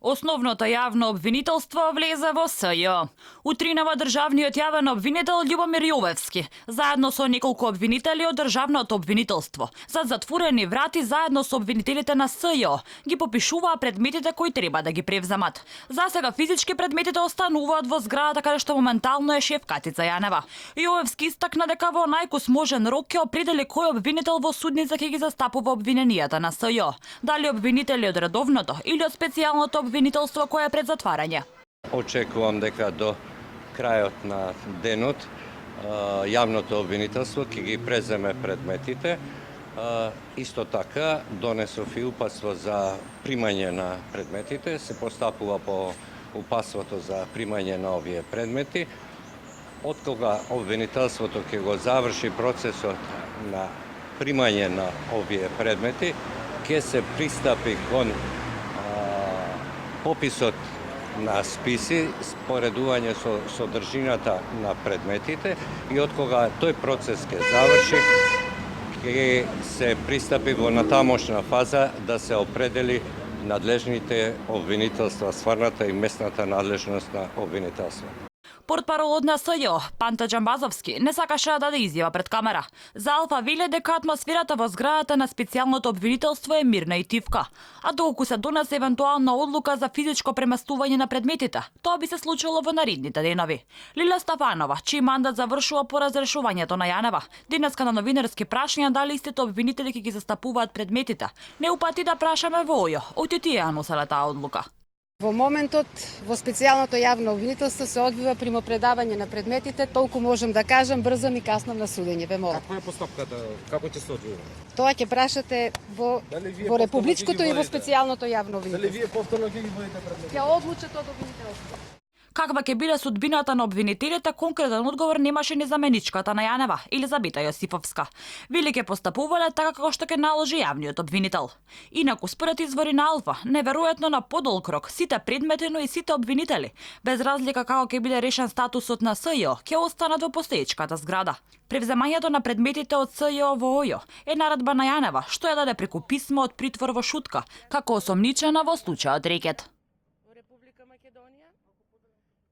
Основното јавно обвинителство влезе во СЈ. Утринава државниот јавен обвинител Љубомир Јовевски, заедно со неколку обвинители од државното обвинителство, за затворени врати заедно со обвинителите на СЈ, ги попишуваа предметите кои треба да ги превземат. За сега физички предметите остануваат во зградата каде што моментално е шеф Катица Јанева. Јовевски истакна дека во најкусможен рок ќе определи кој обвинител во судница ќе ги застапува обвиненијата на СЈ. Дали обвинители од редовното или од специјалното обвинителство кое е пред затварање. Очекувам дека до крајот на денот јавното обвинителство ќе ги преземе предметите. Исто така донесов и упатство за примање на предметите, се постапува по упатството за примање на овие предмети. Откога обвинителството ќе го заврши процесот на примање на овие предмети, ќе се пристапи кон пописот на списи, споредување со содржината на предметите и откога тој процес ќе заврши, ќе се пристапи во натамошна фаза да се определи надлежните обвинителства, стварната и местната надлежност на обвинителство. Портпаролот на СЈ, Панта Џамбазовски, не сакаше да даде изјава пред камера. За Алфа веле дека атмосферата во зградата на специјалното обвинителство е мирна и тивка. А доколку се донесе евентуална одлука за физичко преместување на предметите, тоа би се случило во наредните денови. Лила Стафанова, чиј мандат завршува по разрешувањето на Јанева, денеска на новинарски прашања дали истите обвинители ќе ги застапуваат предметите, не упати да прашаме во ОЈО, оти тие ја носеле таа одлука. Во моментот во специјалното јавно обвинителство се одвива примопредавање на предметите, толку можам да кажам, брзо и касно на судење, ве молам. Каква е постапката? Како ќе се одвива? Тоа ќе прашате во републичкото и во специјалното јавно обвинителство. Дали вие повторно ќе ги водите предметите? Ќе одлучат од обвинителство. Каква ќе биде судбината на обвинителите, конкретен одговор немаше ни заменичката на Јанева, Елизабета Јосифовска. Вели ќе постапувале така како што ќе наложи јавниот обвинител. Инаку, според извори на Алфа, неверојатно на подолг рок, сите предмети, но и сите обвинители, без разлика како ќе биде решен статусот на СЈ, ќе останат во постоечката зграда. Превземањето на предметите од СЈ во ОЈО е наредба на Јанева, што ја даде преку писмо од притвор во Шутка, како осомничена во случајот Рекет.